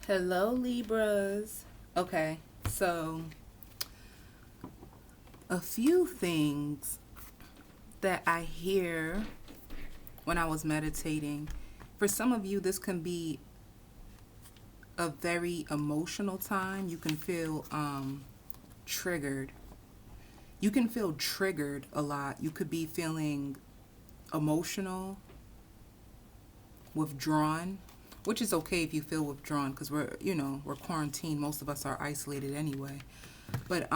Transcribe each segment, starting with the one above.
Hello, Libras. Okay, so a few things that I hear when I was meditating. For some of you, this can be a very emotional time. You can feel triggered. You can feel triggered a lot. You could be feeling emotional, withdrawn, which is okay if you feel withdrawn because we're quarantined. Most of us are isolated anyway. But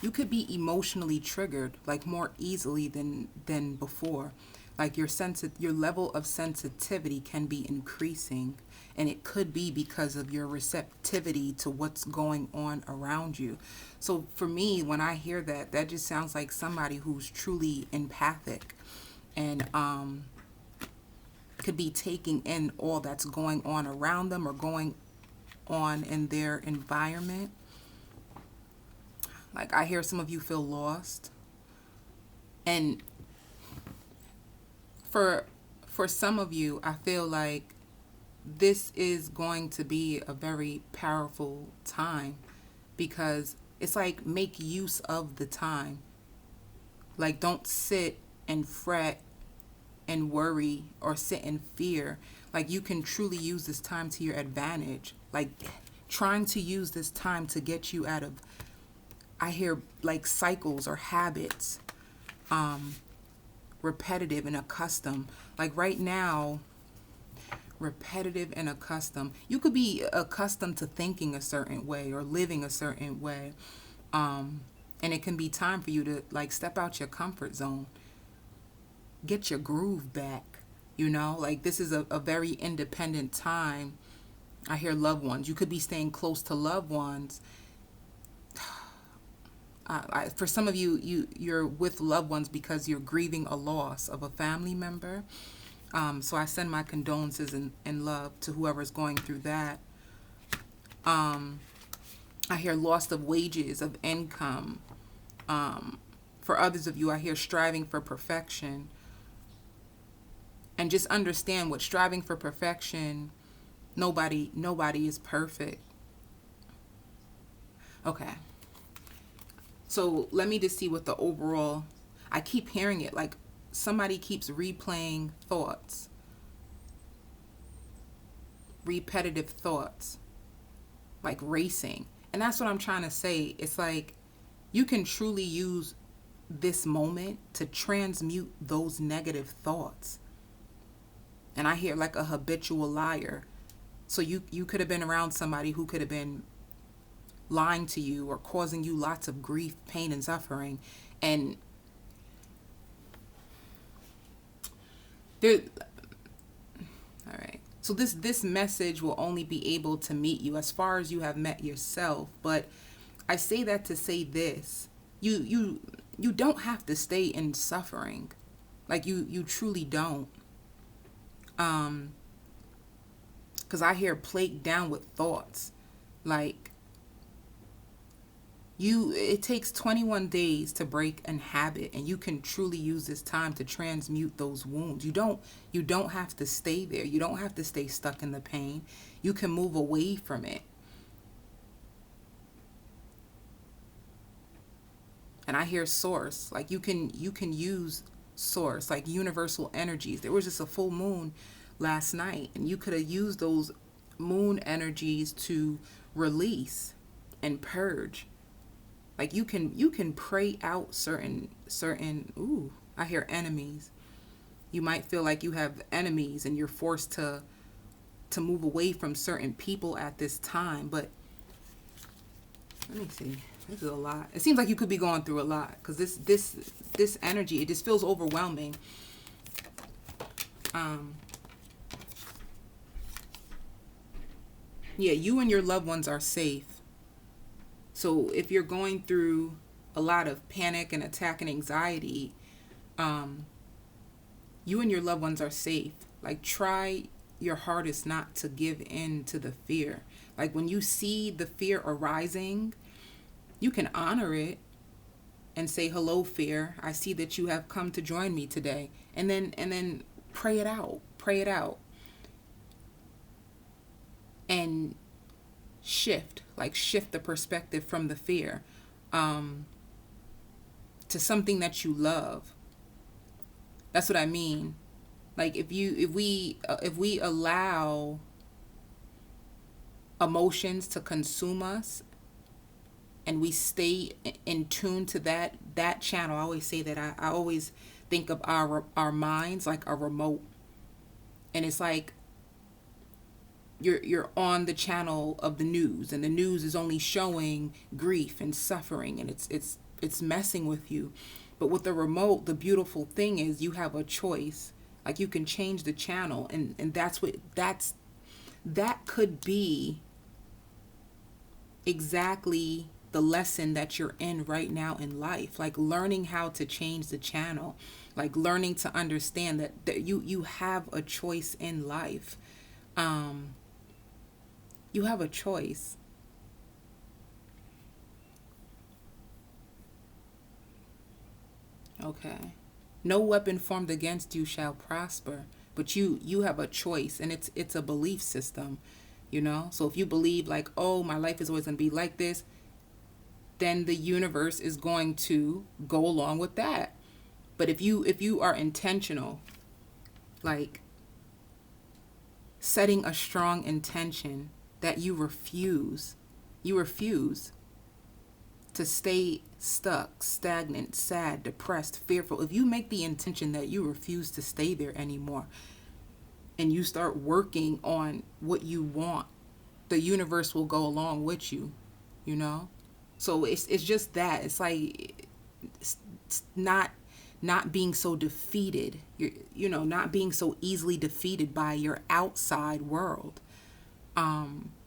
you could be emotionally triggered like more easily than before. Like your level of sensitivity can be increasing, and it could be because of your receptivity to what's going on around you. So for me, when I hear that, that just sounds like somebody who's truly empathic and could be taking in all that's going on around them or going on in their environment. Like I hear some of you feel lost. And for for some of you, I feel like this is going to be a very powerful time because it's like make use of the time. Like don't sit and fret and worry or sit in fear. Like you can truly use this time to your advantage. Like trying to use this time to get you out of, I hear like cycles or habits, repetitive and accustomed. Like right now, repetitive and accustomed. You could be accustomed to thinking a certain way or living a certain way. And it can be time for you to like step out your comfort zone, get your groove back. Like this is a very independent time. I hear loved ones. You could be staying close to loved ones. For some of you, you're with loved ones because you're grieving a loss of a family member. So I send my condolences and love to whoever's going through that. I hear loss of wages, of income. For others of you, I hear striving for perfection. And just understand what striving for perfection, nobody is perfect. Okay. So let me just see what the overall, I keep hearing it like somebody keeps replaying thoughts, repetitive thoughts, like racing. And that's what I'm trying to say. It's like you can truly use this moment to transmute those negative thoughts. And I hear like a habitual liar. So you could have been around somebody who could have been lying to you or causing you lots of grief, pain, and suffering. And there, all right. So this message will only be able to meet you as far as you have met yourself. But I say that to say this: you don't have to stay in suffering, like you truly don't. Because I hear plagued down with thoughts, like it takes 21 days to break an habit, and you can truly use this time to transmute those wounds. You don't have to stay there. You don't have to stay stuck in the pain. You can move away from it. And I hear source, like you can use source, like universal energies. There was just a full moon last night, and you could have used those moon energies to release and purge. Like you can pray out certain ooh, I hear enemies. You might feel like you have enemies and you're forced to move away from certain people at this time. But let me see. This is a lot. It seems like you could be going through a lot because this energy, it just feels overwhelming. Yeah, you and your loved ones are safe. So if you're going through a lot of panic and attack and anxiety, um, you and your loved ones are safe. Like try your hardest not to give in to the fear. Like when you see the fear arising, you can honor it and say, "Hello, fear. I see that you have come to join me today." And then pray it out. Pray it out. and shift the perspective from the fear to something that you love. That's what I mean. Like if we allow emotions to consume us, and we stay in tune to that channel. I always say that I always think of our minds like a remote, and it's like you're on the channel of the news, and the news is only showing grief and suffering, and it's messing with you. But with the remote, the beautiful thing is you have a choice. Like you can change the channel, and that could be exactly the lesson that you're in right now in life. Like learning how to change the channel, like learning to understand that you have a choice in life. You have a choice. Okay. No weapon formed against you shall prosper, but you have a choice, and it's a belief system, you know? So if you believe like, "Oh, my life is always going to be like this," then the universe is going to go along with that. But if you are intentional, like setting a strong intention that you refuse to stay stuck, stagnant, sad, depressed, fearful. If you make the intention that you refuse to stay there anymore, and you start working on what you want, the universe will go along with you, you know? So it's just that. It's like it's not being so defeated. You know, not being so easily defeated by your outside world.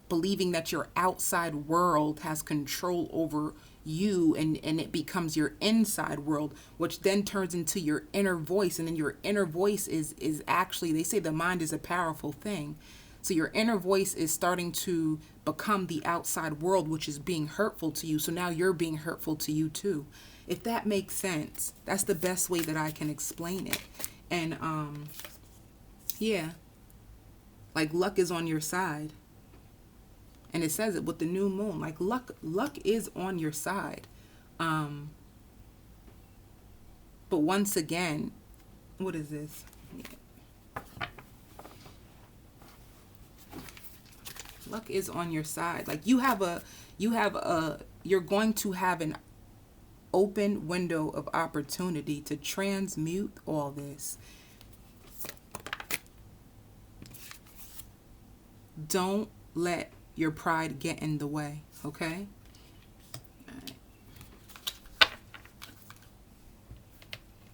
Believing that your outside world has control over you, and it becomes your inside world, which then turns into your inner voice. And then your inner voice is actually, they say the mind is a powerful thing. So your inner voice is starting to become the outside world, which is being hurtful to you. So now you're being hurtful to you too. If that makes sense, that's the best way that I can explain it. And yeah, like luck is on your side. And it says it with the new moon, like luck is on your side. But once again, what is this? Luck is on your side. Like you're going to have an open window of opportunity to transmute all this. Don't let your pride get in the way, okay? All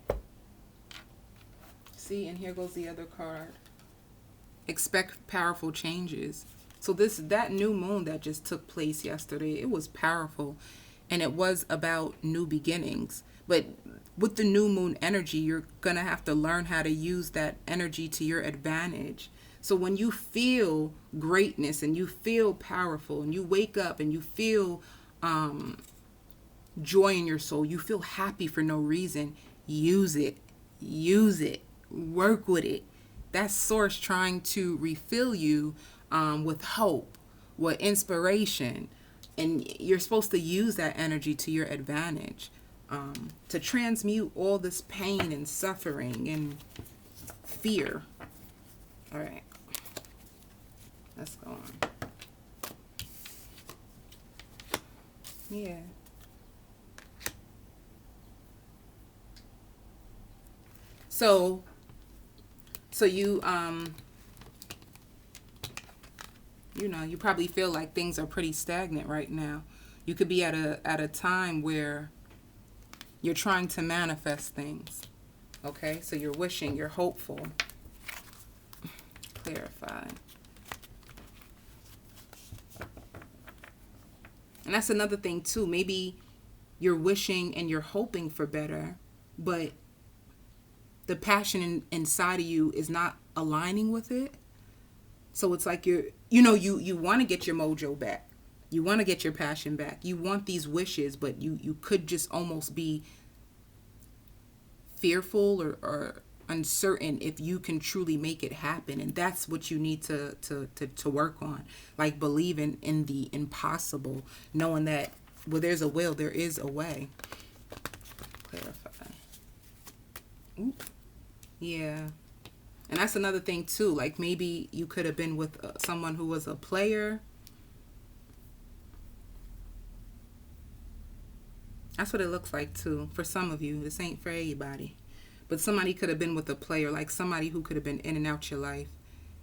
right. See, and here goes the other card. Expect powerful changes. So that new moon that just took place yesterday, it was powerful, and it was about new beginnings. But with the new moon energy, you're going to have to learn how to use that energy to your advantage. So when you feel greatness and you feel powerful and you wake up and you feel joy in your soul, you feel happy for no reason, use it, work with it. That's source trying to refill you with hope, with inspiration. And you're supposed to use that energy to your advantage, to transmute all this pain and suffering and fear. All right. Let's go on. Yeah. So you you know, you probably feel like things are pretty stagnant right now. You could be at a time where you're trying to manifest things. Okay? So you're wishing, you're hopeful. Clarify. And that's another thing too. Maybe you're wishing and you're hoping for better, but the passion inside of you is not aligning with it. So it's like you want to get your mojo back. You want to get your passion back. You want these wishes, but you could just almost be fearful or uncertain if you can truly make it happen. And that's what you need to work on. Like believing in the impossible, knowing that where there's a will, there is a way. Clarify. Oop. Yeah. And that's another thing too. Like maybe you could have been with someone who was a player. That's what it looks like too. For some of you, this ain't for everybody. But somebody could have been with a player, like somebody who could have been in and out your life,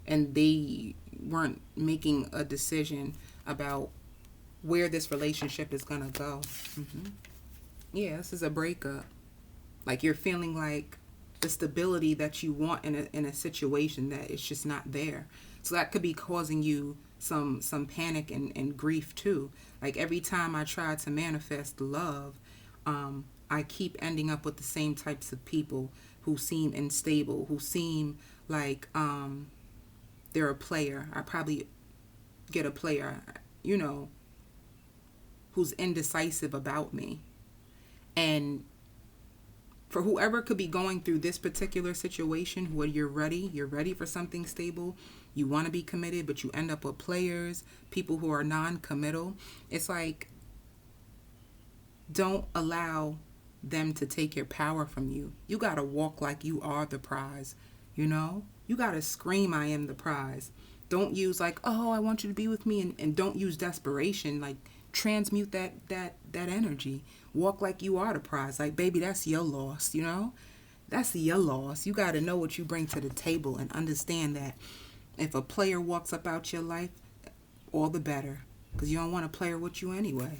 and they weren't making a decision about where this relationship is going to go. Yeah, this is a breakup. Like you're feeling like the stability that you want in a situation that it's just not there. So that could be causing you some panic and grief too. Like every time I try to manifest love, I keep ending up with the same types of people who seem unstable, who seem like they're a player. I probably get a player, who's indecisive about me. And for whoever could be going through this particular situation where you're ready for something stable, you want to be committed, but you end up with players, people who are non-committal. It's like, don't allow them to take your power from you. You got to walk like you are the prize, You got to scream, I am the prize. Don't use like, oh, I want you to be with me, and don't use desperation. Like, transmute that energy. Walk like you are the prize. Like, baby, that's your loss, That's your loss. You got to know what you bring to the table and understand that if a player walks up out your life, all the better, because you don't want a player with you anyway.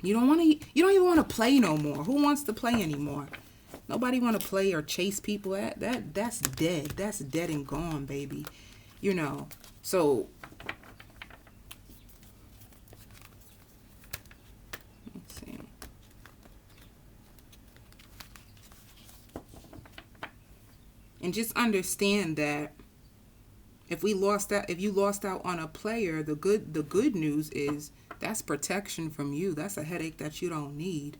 You don't even want to play no more. Who wants to play anymore? Nobody want to play or chase people. That's dead. That's dead and gone, baby. So let's see. And just understand that if you lost out on a player, the good news is that's protection from you. That's a headache that you don't need.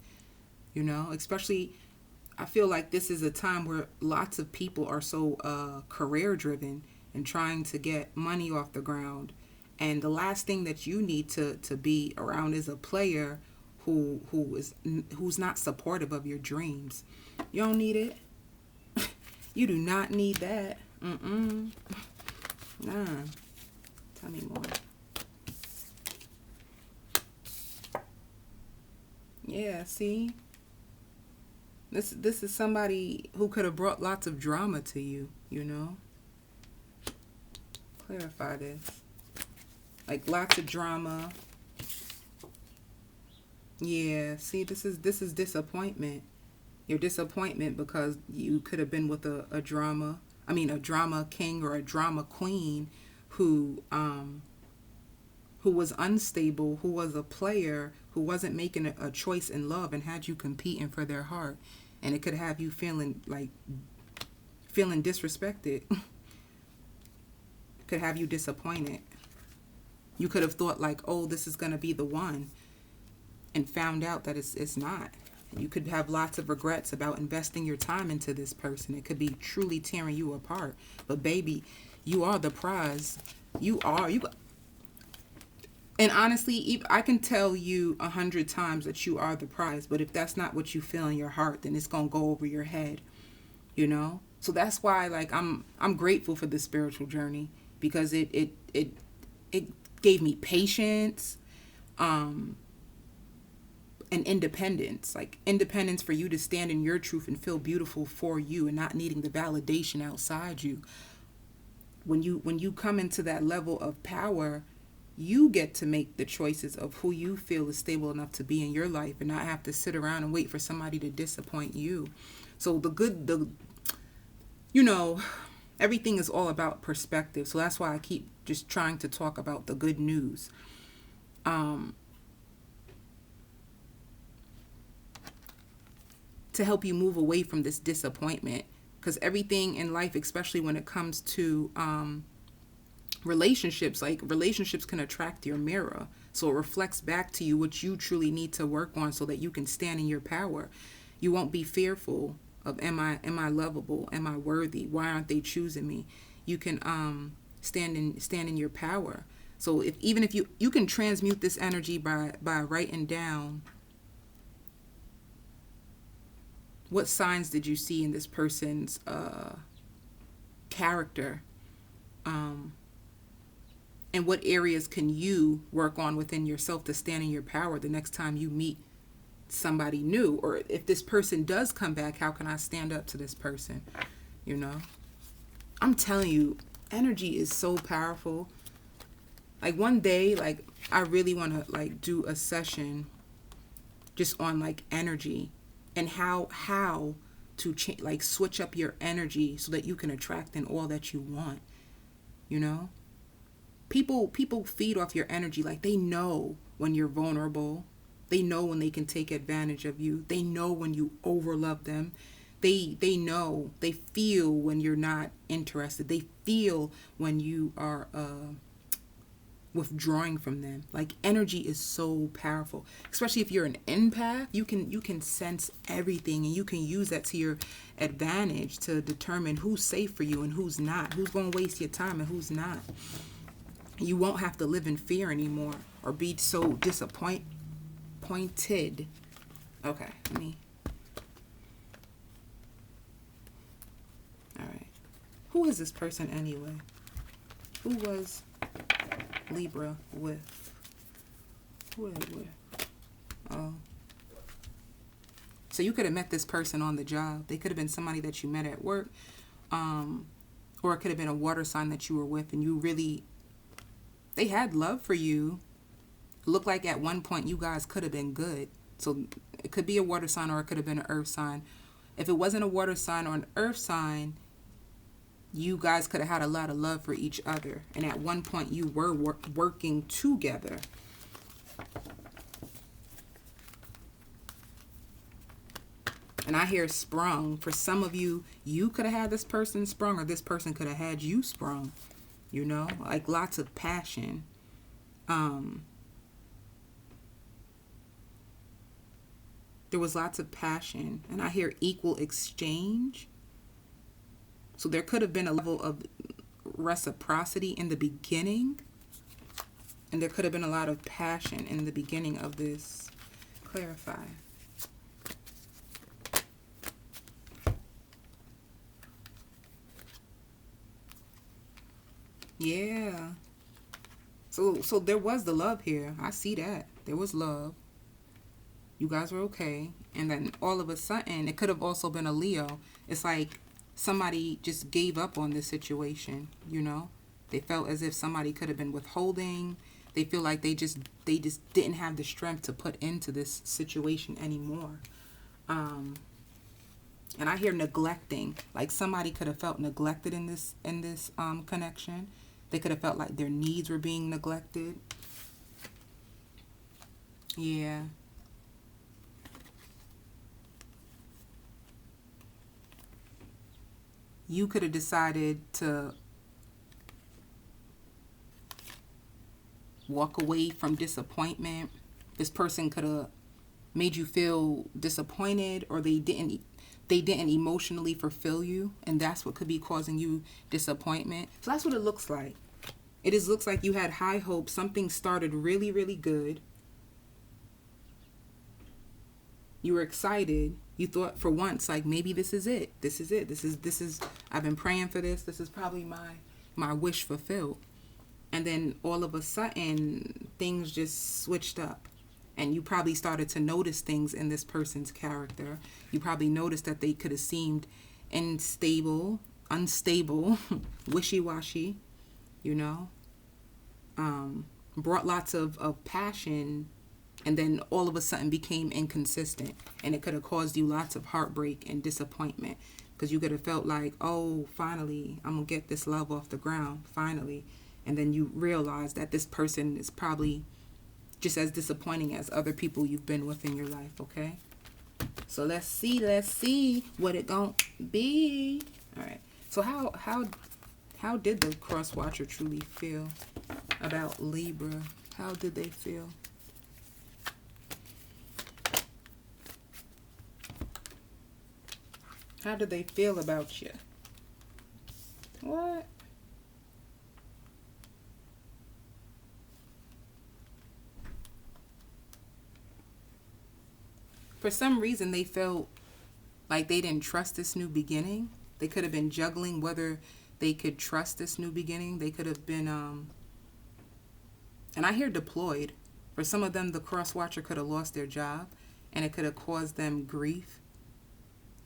Especially, I feel like this is a time where lots of people are so career driven and trying to get money off the ground. And the last thing that you need to be around is a player who's not supportive of your dreams. You don't need it. You do not need that. Nah. Tell me more. Yeah, see? This is somebody who could have brought lots of drama to you, Clarify this. Like lots of drama. Yeah, see, this is disappointment. Your disappointment because you could have been with a drama king or a drama queen who was unstable, who was a player, who wasn't making a choice in love and had you competing for their heart. And it could have you feeling disrespected. Could have you disappointed. You could have thought like, oh, this is going to be the one, and found out that it's not. You could have lots of regrets about investing your time into this person. It could be truly tearing you apart. But baby, you are the prize. You. And honestly, I can tell you 100 times that you are the prize. But if that's not what you feel in your heart, then it's gonna go over your head. So that's why, like, I'm grateful for this spiritual journey, because it gave me patience, and independence. Like independence for you to stand in your truth and feel beautiful for you and not needing the validation outside you. When you come into that level of power, you get to make the choices of who you feel is stable enough to be in your life and not have to sit around and wait for somebody to disappoint you. So everything is all about perspective. So that's why I keep just trying to talk about the good news. To help you move away from this disappointment, because everything in life, especially when it comes to relationships can attract your mirror, so it reflects back to you what you truly need to work on so that you can stand in your power. You won't be fearful of am I lovable? Am I worthy? Why aren't they choosing me? You can stand in your power. So even if you can transmute this energy by writing down what signs did you see in this person's character, and what areas can you work on within yourself to stand in your power the next time you meet somebody new, or if this person does come back, how can I stand up to this person? You know, I'm telling you, energy is so powerful. Like one day, like I really want to like do a session just on like energy and how to like switch up your energy so that you can attract in all that you want. You know, people feed off your energy. Like they know when you're vulnerable. They know when they can take advantage of you. They know when you overlove them. They know, they feel when you're not interested. They feel when you are withdrawing from them. Like energy is so powerful, especially if you're an empath. You can sense everything, and you can use that to your advantage to determine who's safe for you and who's not, who's going to waste your time and who's not. You won't have to live in fear anymore or be so disappointed. Okay, all right. Who is this person anyway? Who was Libra with? Who are they with? Oh. So you could have met this person on the job. They could have been somebody that you met at work. Or it could have been a water sign that you were with, and they had love for you. It looked like at one point you guys could have been good. So it could be a water sign, or it could have been an earth sign. If it wasn't a water sign or an earth sign, you guys could have had a lot of love for each other. And at one point you were working together. And I hear sprung. For some of you, you could have had this person sprung, or this person could have had you sprung. You know, like lots of passion. There was lots of passion. And I hear equal exchange. So there could have been a level of reciprocity in the beginning. And there could have been a lot of passion in the beginning of this. Clarify. Yeah. So there was the love here. I see that. There was love. You guys were okay. And then all of a sudden, it could have also been a Leo. It's like somebody just gave up on this situation, you know? They felt as if somebody could have been withholding. They feel like they just didn't have the strength to put into this situation anymore. And I hear neglecting. Like somebody could have felt neglected in this connection. They could have felt like their needs were being neglected. Yeah. You could have decided to walk away from disappointment. This person could have made you feel disappointed, or they didn't emotionally fulfill you, and that's what could be causing you disappointment. So that's what it looks like. It just looks like you had high hopes. Something started really, really good. You were excited. You thought for once, like, maybe this is it. This is I've been praying for this. This is probably my wish fulfilled. And then all of a sudden, things just switched up. And you probably started to notice things in this person's character. You probably noticed that they could have seemed unstable, wishy-washy, you know. Brought lots of passion, and then all of a sudden became inconsistent. And it could have caused you lots of heartbreak and disappointment, because you could have felt like, oh, finally, I'm going to get this love off the ground, finally. And then you realize that this person is probably just as disappointing as other people you've been with in your life, okay? So let's see what it gonna be. All right. So how did the cross watcher truly feel about Libra? How did they feel? How do they feel about you? What? For some reason, they felt like they didn't trust this new beginning. They could have been juggling whether they could trust this new beginning. They could have been, and I hear deployed. For some of them, the cross watcher could have lost their job, and it could have caused them grief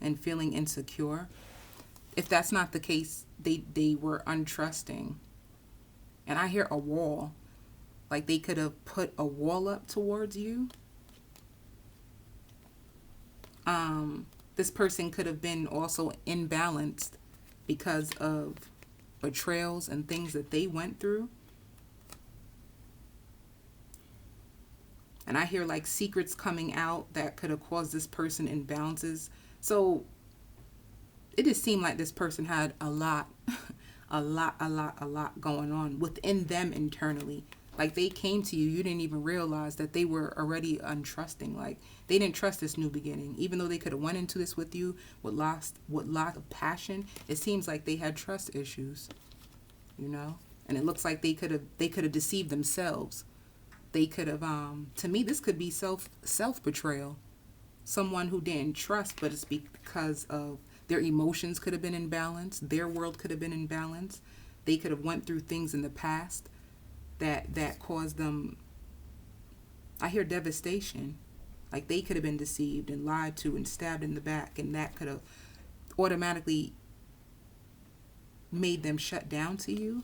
and feeling insecure. If that's not the case, they were untrusting. And I hear a wall. Like they could have put a wall up towards you. This person could have been also imbalanced because of betrayals and things that they went through. And I hear like secrets coming out that could have caused this person imbalances. So it just seemed like this person had a lot going on within them internally. Like they came to you, you didn't even realize that they were already untrusting. Like they didn't trust this new beginning, even though they could have went into this with you with lots of passion. It seems like they had trust issues, you know. And it looks like they could have deceived themselves. They could have. To me, this could be self betrayal. Someone who didn't trust, but it's because of their emotions could have been in balance. Their world could have been in balance. They could have went through things in the past that caused them, I hear devastation. Like they could have been deceived and lied to and stabbed in the back, and that could have automatically made them shut down to you.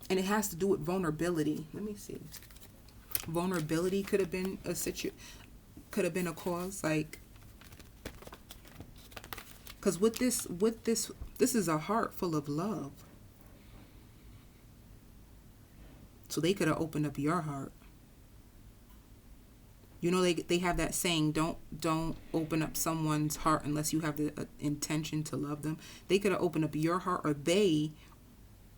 And it has to do with vulnerability. Let me see. Vulnerability could have been could have been a cause. Like, because with this is a heart full of love. So they could have opened up your heart. You know, they have that saying, don't open up someone's heart unless you have the intention to love them. They could have opened up your heart, or they,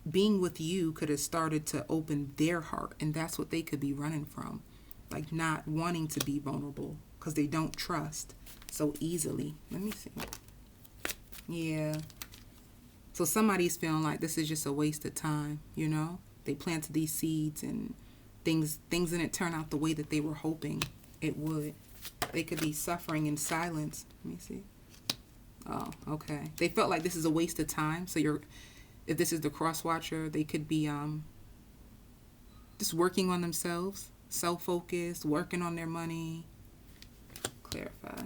being with you, could have started to open their heart. And that's what they could be running from. Like not wanting to be vulnerable because they don't trust so easily. Let me see. Yeah. So somebody's feeling like this is just a waste of time, you know? They planted these seeds and things didn't turn out the way that they were hoping it would. They could be suffering in silence. Let me see. Oh, okay. They felt like this is a waste of time. So if this is the cross watcher, they could be just working on themselves, self-focused, working on their money. Clarify.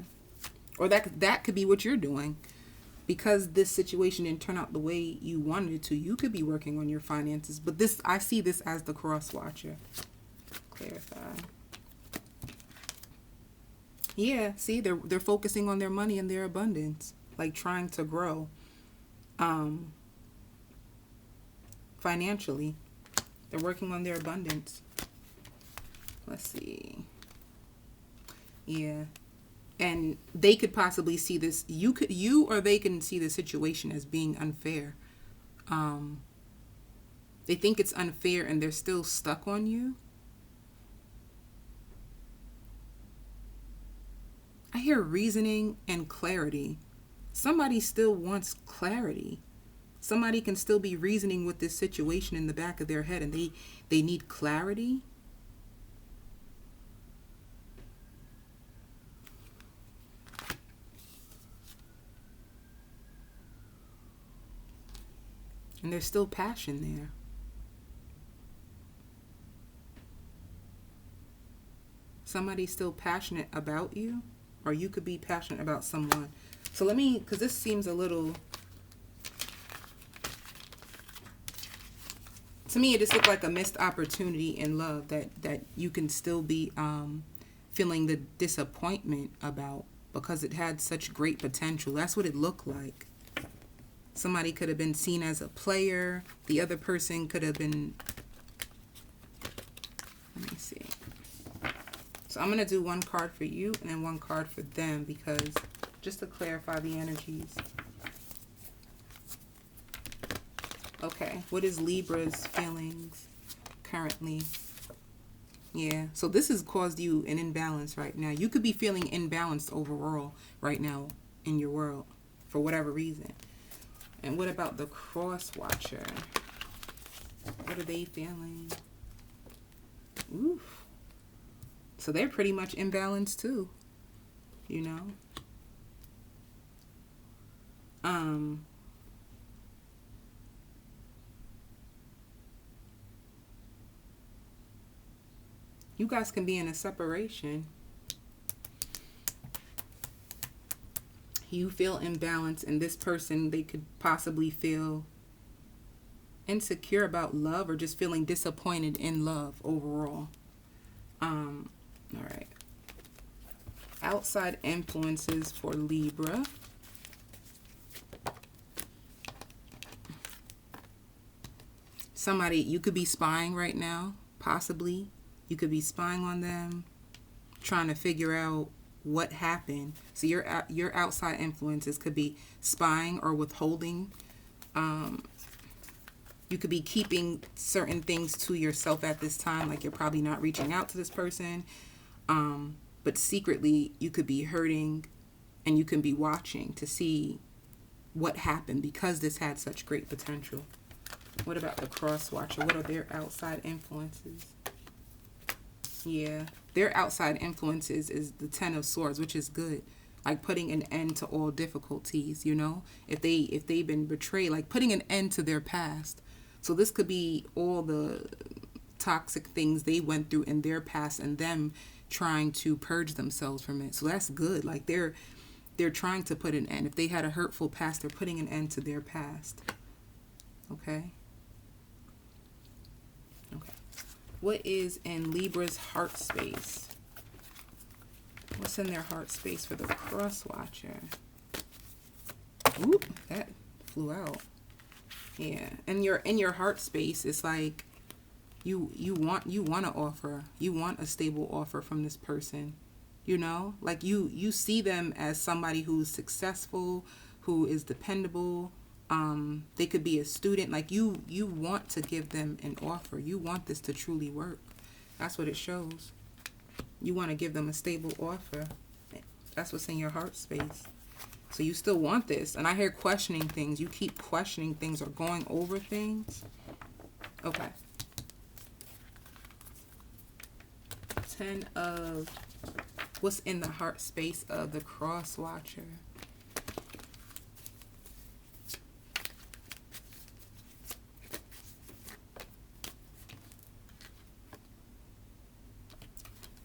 Or that could be what you're doing. Because this situation didn't turn out the way you wanted it to, you could be working on your finances. But I see this as the cross watcher. Clarify. Yeah, see, they're focusing on their money and their abundance, like trying to grow financially. They're working on their abundance. Let's see. Yeah. And they could possibly see this. You or they can see the situation as being unfair. They think it's unfair and they're still stuck on you. I hear reasoning and clarity. Somebody still wants clarity. Somebody can still be reasoning with this situation in the back of their head, and they need clarity. And there's still passion there. Somebody's still passionate about you, or you could be passionate about someone. So because this seems a little, to me, it just looked like a missed opportunity in love that you can still be feeling the disappointment about, because it had such great potential. That's what it looked like. Somebody could have been seen as a player. The other person could have been... Let me see. So I'm going to do one card for you and then one card for them, because just to clarify the energies. Okay. What is Libra's feelings currently? Yeah. So this has caused you an imbalance right now. You could be feeling imbalanced overall right now in your world for whatever reason. And what about the cross watcher? What are they feeling? Oof. So they're pretty much imbalanced too, you know? You guys can be in a separation. You feel imbalanced, and this person, they could possibly feel insecure about love or just feeling disappointed in love overall. All right. Outside influences for Libra. Somebody, you could be spying right now, possibly. You could be spying on them, trying to figure out what happened. So your outside influences could be spying or withholding. You could be keeping certain things to yourself at this time, like you're probably not reaching out to this person. But secretly, you could be hurting, and you can be watching to see what happened because this had such great potential. What about the cross watcher? What are their outside influences? Yeah, their outside influences is the Ten of Swords, which is good. Like putting an end to all difficulties, you know? If they've been betrayed, like putting an end to their past. So this could be all the toxic things they went through in their past and them trying to purge themselves from it. So that's good. Like they're trying to put an end. If they had a hurtful past, they're putting an end to their past. Okay? Okay. What is in Libra's heart space? What's in their heart space for the cross watcher? Oop, that flew out. Yeah, and in your heart space, it's like you want to offer, you want a stable offer from this person, you know, like you see them as somebody who's successful, who is dependable. They could be a student. Like you want to give them an offer. You want this to truly work. That's what it shows. You want to give them a stable offer. That's what's in your heart space. So you still want this. And I hear questioning things. You keep questioning things or going over things. Okay. 10 of what's in the heart space of the cross watcher.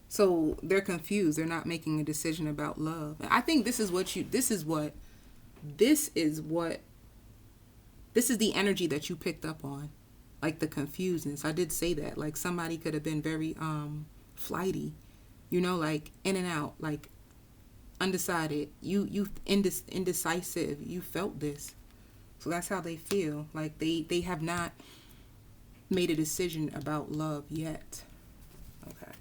So they're confused. They're not making a decision about love. And I think this is the energy that you picked up on. Like the confusedness. I did say that. Like somebody could have been very flighty, you know, like in and out, like undecided. You indecisive. You felt this. So that's how they feel. Like they have not made a decision about love yet. Okay.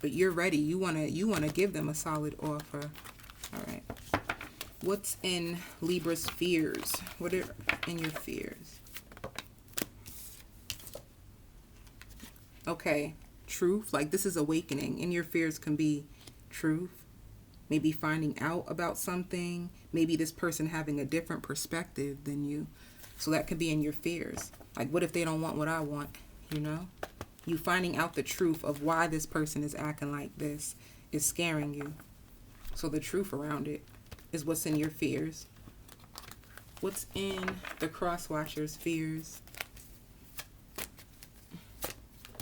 But you're ready. You wanna give them a solid offer. All right. What's in Libra's fears? What are in your fears? Okay. Truth. Like this is awakening. In your fears can be truth. Maybe finding out about something. Maybe this person having a different perspective than you. So that could be in your fears. Like what if they don't want what I want? You know? You finding out the truth of why this person is acting like this is scaring you. So the truth around it is what's in your fears. What's in the cross watcher's fears?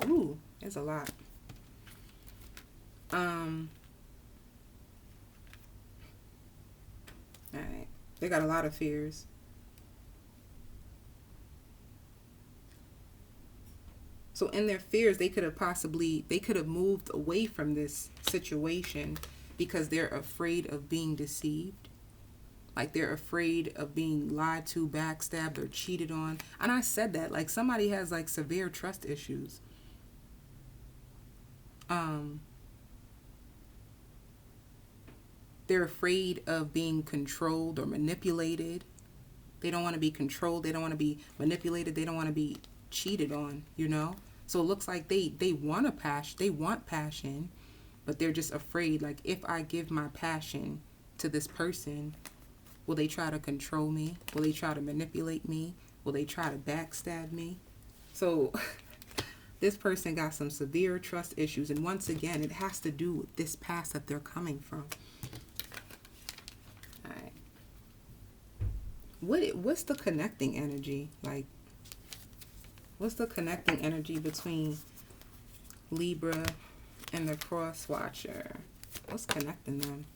Ooh, there's a lot. All right. They got a lot of fears. So in their fears, they could have moved away from this situation because they're afraid of being deceived. Like they're afraid of being lied to, backstabbed, or cheated on. And I said that, like somebody has like severe trust issues. They're afraid of being controlled or manipulated. They don't want to be controlled. They don't want to be manipulated. They don't want to be cheated on, you know? So it looks like they want passion, but they're just afraid, like if I give my passion to this person, will they try to control me? Will they try to manipulate me? Will they try to backstab me? So this person got some severe trust issues. And once again, it has to do with this past that they're coming from. All right. What's the connecting energy? Like, what's the connecting energy between Libra and the cross watcher? What's connecting them?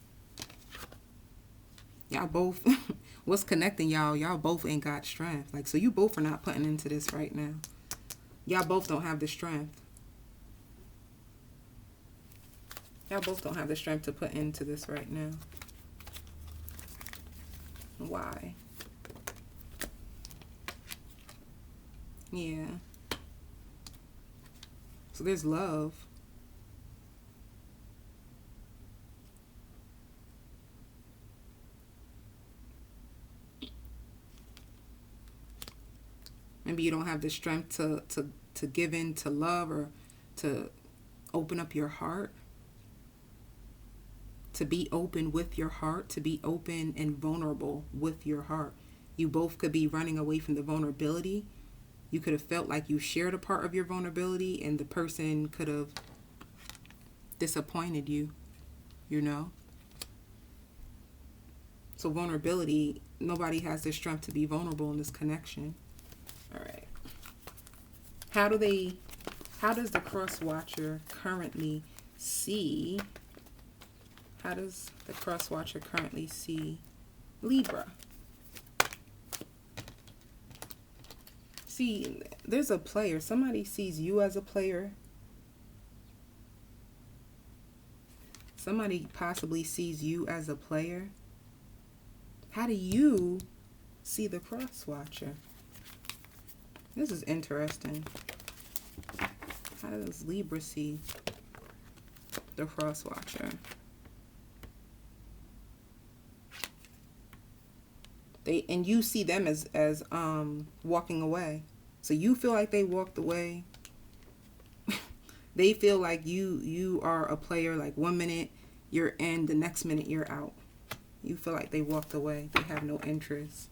Y'all both, what's connecting y'all? Y'all both ain't got strength. Like, so you both are not putting into this right now. Y'all both don't have the strength. Y'all both don't have the strength to put into this right now. Why? Yeah. So there's love. Maybe you don't have the strength to give in to love, or to open up your heart. To be open with your heart. To be open and vulnerable with your heart. You both could be running away from the vulnerability. You could have felt like you shared a part of your vulnerability, and the person could have disappointed you, you know? So vulnerability, nobody has the strength to be vulnerable in this connection. All right. How does the cross watcher currently see? How does the cross watcher currently see Libra? See, there's a player. Somebody sees you as a player. Somebody possibly sees you as a player. How do you see the cross watcher? This is interesting. How does Libra see the cross watcher? And you see them as walking away. So you feel like they walked away. They feel like you are a player. Like 1 minute you're in, the next minute you're out. You feel like they walked away. They have no interest.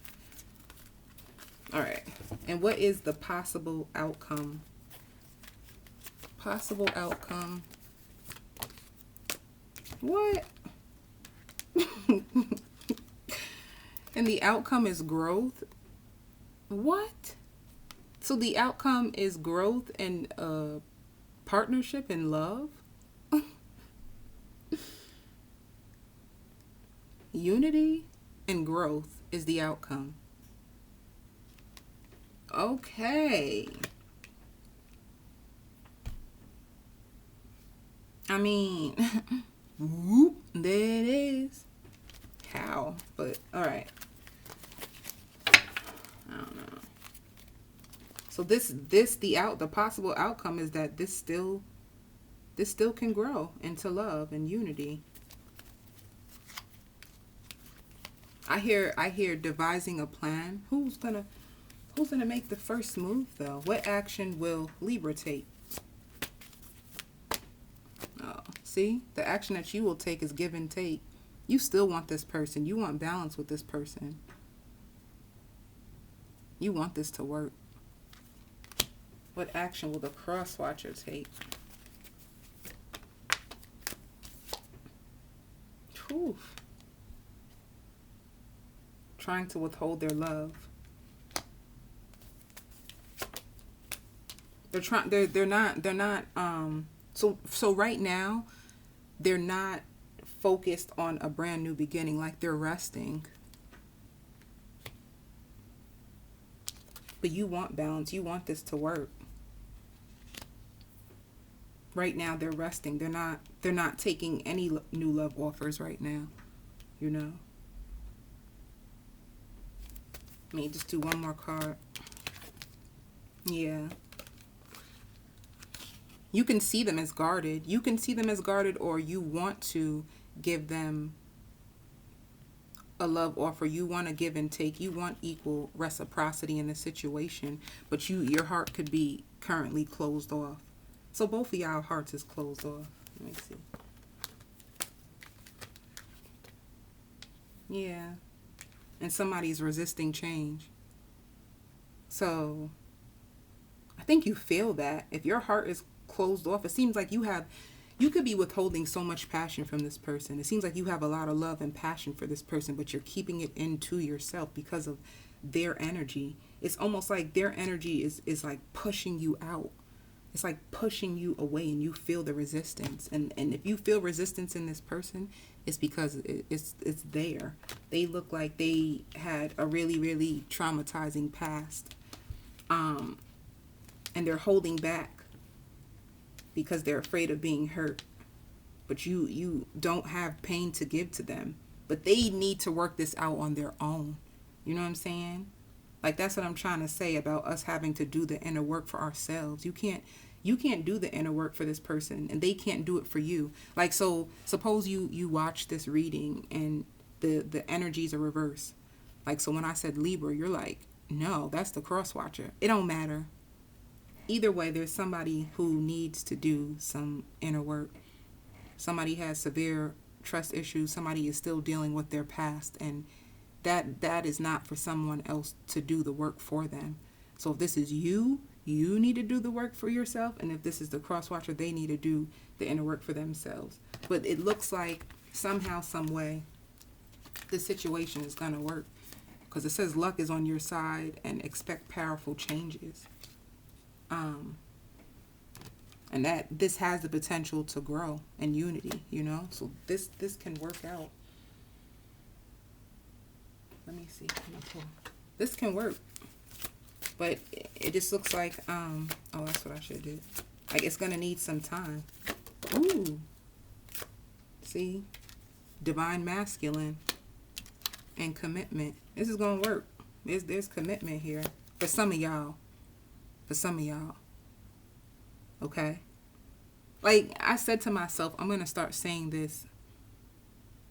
All right. And what is the possible outcome? Possible outcome. What? And the outcome is growth. What? So the outcome is growth and partnership and love? Unity and growth is the outcome. Okay. I mean, whoop, there it is. How? But, all right. I don't know. So the possible outcome is that this still can grow into love and unity. I hear devising a plan. Who's gonna make the first move though? What action will Libra take? Oh, see? The action that you will take is give and take. You still want this person. You want balance with this person. You want this to work. What action will the cross watcher take? Whew. Trying to withhold their love. They're not so right now they're not focused on a brand new beginning, like they're resting. But you want balance. You want this to work. Right now they're resting. They're not taking any new love offers right now. You know? Let me just do one more card. Yeah. You can see them as guarded. You can see them as guarded, or you want to give them a love offer. You want to give and take. You want equal reciprocity in the situation, but your heart could be currently closed off. So both of y'all hearts is closed off. Let me see. Yeah. And somebody's resisting change. So I think you feel that. If your heart is closed off, it seems like you could be withholding so much passion from this person. It seems like you have a lot of love and passion for this person, but you're keeping it into yourself because of their energy. It's almost like their energy is like pushing you out. It's like pushing you away, and you feel the resistance. And if you feel resistance in this person, it's because it's there. They look like they had a really, really traumatizing past. Um, and they're holding back because they're afraid of being hurt. But you don't have pain to give to them. But they need to work this out on their own. You know what I'm saying? Like, that's what I'm trying to say about us having to do the inner work for ourselves. You can't do the inner work for this person, and they can't do it for you. Like, so suppose you watch this reading and the energies are reversed. Like, so when I said Libra, you're like, no, that's the cross watcher. It don't matter. Either way, there's somebody who needs to do some inner work. Somebody has severe trust issues. Somebody is still dealing with their past, and that is not for someone else to do the work for them. So if this is you need to do the work for yourself, and if this is the cross watcher, they need to do the inner work for themselves. But it looks like somehow, some way, this situation is gonna work, because it says luck is on your side and expect powerful changes. And that this has the potential to grow in unity, so this can work out. Let me see. This can work, but it just looks like oh, that's what I should do. Like, it's gonna need some time. Ooh, see, divine masculine and commitment. This is gonna work. There's commitment here for some of y'all. Okay? Like, I said to myself, I'm going to start saying this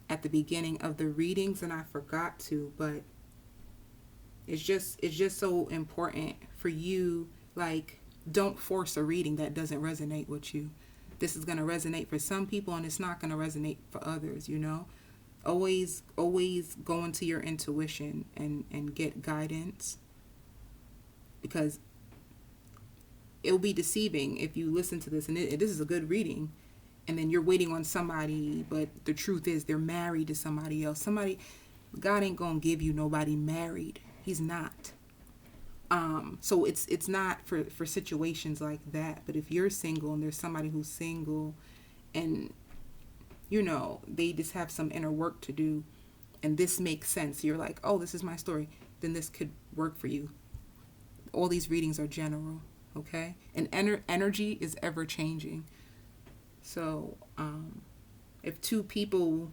at the beginning of the readings, and I forgot to, but it's just so important for you. Like, don't force a reading that doesn't resonate with you. This is going to resonate for some people, and it's not going to resonate for others, Always go into your intuition and get guidance, because it'll be deceiving if you listen to this and this is a good reading, and then you're waiting on somebody, but the truth is they're married to somebody else. God ain't gonna give you nobody married. He's not. So it's not for situations like that. But if you're single and there's somebody who's single, and they just have some inner work to do, and this makes sense, you're like, oh, this is my story, then this could work for you. All these readings are general. Okay, and energy is ever changing. So if two people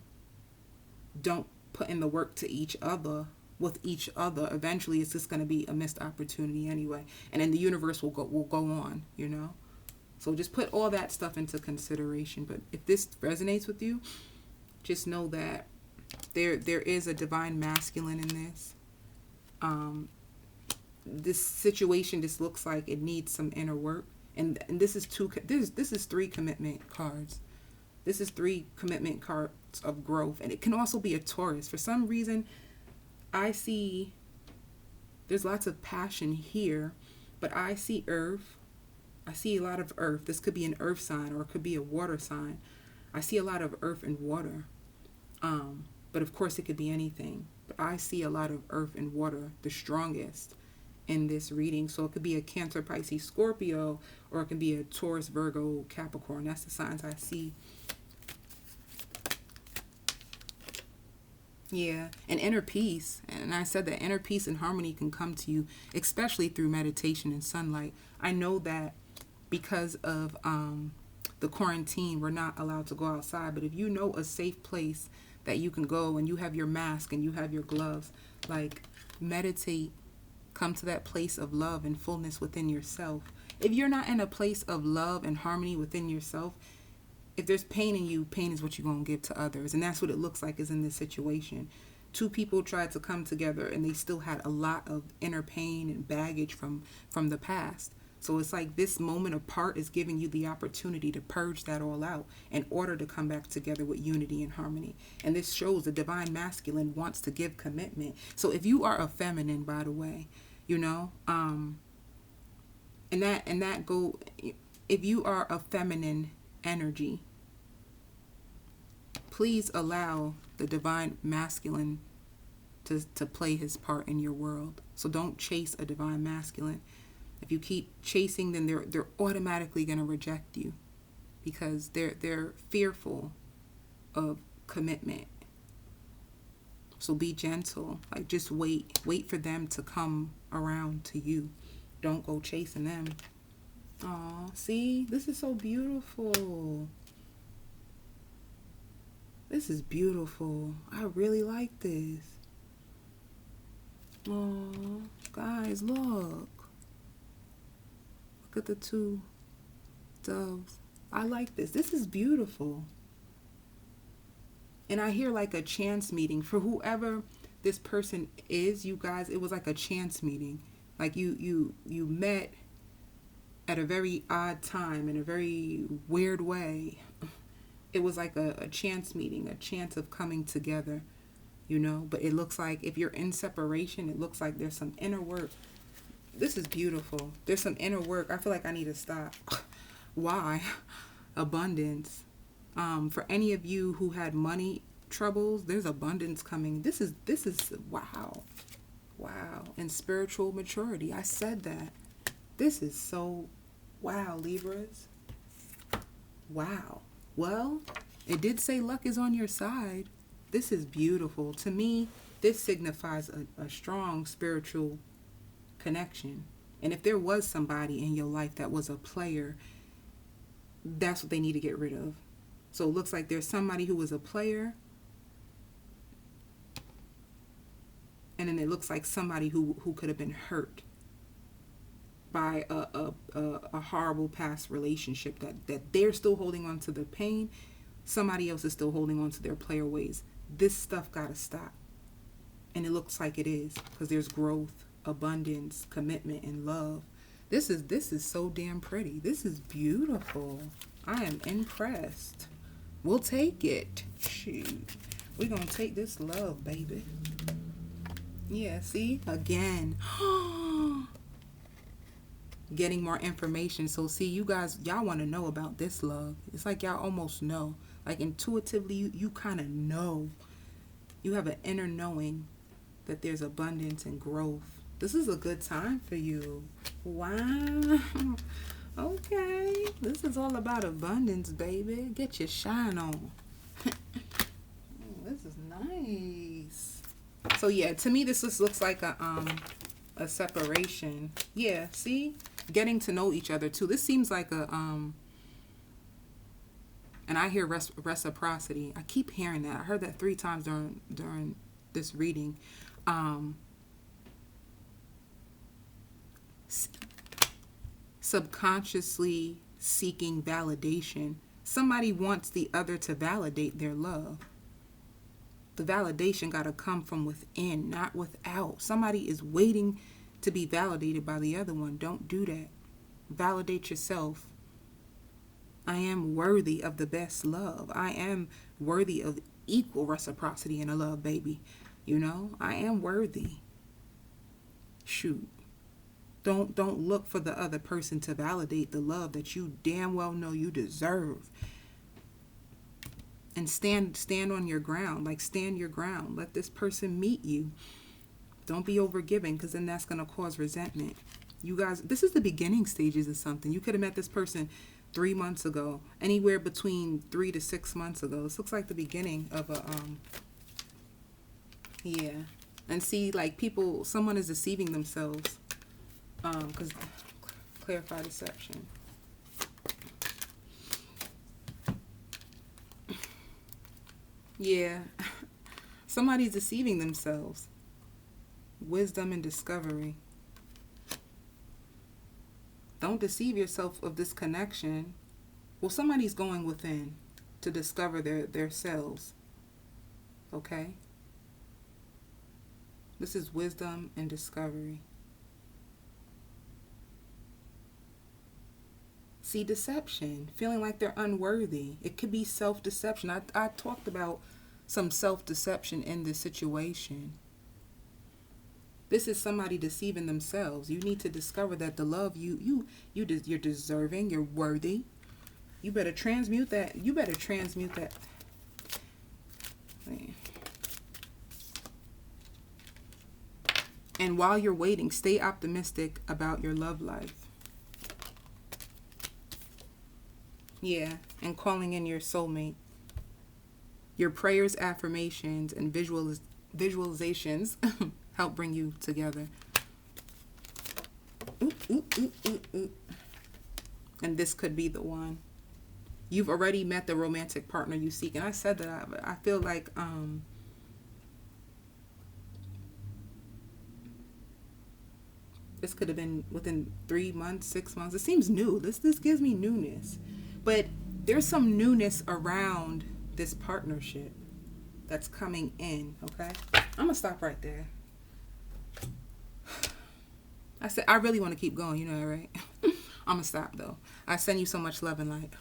don't put in the work to each other, eventually it's just going to be a missed opportunity anyway, and then the universe will go on. So just put all that stuff into consideration. But if this resonates with you, just know that there is a divine masculine in this. This situation just looks like it needs some inner work, and this is three commitment cards. This is 3 commitment cards of growth, and it can also be a Taurus. For some reason, I see there's lots of passion here, but I see earth. I see a lot of earth. This could be an earth sign, or it could be a water sign. I see a lot of earth and water, but of course it could be anything. But I see a lot of earth and water, the strongest in this reading. So it could be a Cancer, Pisces, Scorpio, or it can be a Taurus, Virgo, Capricorn. That's the signs I see. Yeah, and inner peace. And I said that inner peace and harmony can come to you, especially through meditation and sunlight. I know that because of the quarantine, we're not allowed to go outside. But if you know a safe place that you can go, and you have your mask and you have your gloves, like, meditate. Come to that place of love and fullness within yourself. If you're not in a place of love and harmony within yourself, if there's pain in you, pain is what you're going to give to others. And that's what it looks like is in this situation. 2 people tried to come together, and they still had a lot of inner pain and baggage from the past. So it's like this moment apart is giving you the opportunity to purge that all out in order to come back together with unity and harmony. And this shows the divine masculine wants to give commitment. So if you are a feminine, by the way, you know, and that go, if you are a feminine energy, please allow the divine masculine to play his part in your world. So don't chase a divine masculine. If you keep chasing, then they're automatically going to reject you because they're fearful of commitment. So be gentle. Like, just wait for them to come around to you. Don't go chasing them. Aw, see, this is so beautiful. This is beautiful. I really like this. Oh, guys, look. Look at the two doves. I like this. This is beautiful. And I hear like a chance meeting for whoever this person is, you guys. It was like a chance meeting. Like you met at a very odd time in a very weird way. It was like a chance meeting, a chance of coming together, you know. But it looks like if you're in separation, it looks like there's some inner work. This is beautiful. There's some inner work. I feel like I need to stop. Why? Abundance. For any of you who had money troubles, there's abundance coming. This is wow. Wow. And spiritual maturity. I said that. This is so wow, Libras. Wow. Well, it did say luck is on your side. This is beautiful. To me, this signifies a strong spiritual connection. And if there was somebody in your life that was a player, that's what they need to get rid of. So it looks like there's somebody who was a player, and then it looks like somebody who could have been hurt by a horrible past relationship that they're still holding on to the pain. Somebody else is still holding on to their player ways. This stuff gotta stop. And it looks like it is, because there's growth, abundance, commitment, and love. This is so damn pretty. This is beautiful. I am impressed. We'll take it. Shoot. We're gonna take this love, baby. Yeah, see? Again. Getting more information. So see, you guys, y'all want to know about this love. It's like y'all almost know. Like intuitively, you kind of know. You have an inner knowing that there's abundance and growth. This is a good time for you. Wow. Okay. This is all about abundance, baby. Get your shine on. This is nice. So yeah, to me, this just looks like a separation. Yeah, see? Getting to know each other too. This seems like a and I hear reciprocity. I keep hearing that. I heard that 3 times during this reading. Subconsciously seeking validation. Somebody wants the other to validate their love. The validation got to come from within, not without. Somebody is waiting to be validated by the other one. Don't do that. Validate yourself. I am worthy of the best love. I am worthy of equal reciprocity in a love, baby. You know, I am worthy. Shoot. Don't look for the other person to validate the love that you damn well know you deserve. And stand on your ground. Like, stand your ground. Let this person meet you. Don't be overgiving, because then that's going to cause resentment. You guys, this is the beginning stages of something. You could have met this person 3 months ago, anywhere between 3 to 6 months ago. This looks like the beginning of a yeah. And see, like, someone is deceiving themselves, because clarify deception. Yeah. Somebody's deceiving themselves. Wisdom and discovery. Don't deceive yourself of this connection. Well, somebody's going within to discover their selves. Okay? This is wisdom and discovery. See, deception, feeling like they're unworthy. It could be self-deception. I talked about some self-deception in this situation. This is somebody deceiving themselves. You need to discover that the love you're deserving, you're worthy. You better transmute that. You better transmute that. And while you're waiting, stay optimistic about your love life. Yeah, and calling in your soulmate. Your prayers, affirmations, and visualizations help bring you together. Ooh, ooh, ooh, ooh, ooh. And this could be the one. You've already met the romantic partner you seek. And I said that I feel like this could have been within 3 months, 6 months. It seems new. This gives me newness. But there's some newness around this partnership that's coming in, okay? I'm going to stop right there. I said I really want to keep going, you know that, right? I'm going to stop, though. I send you so much love and light.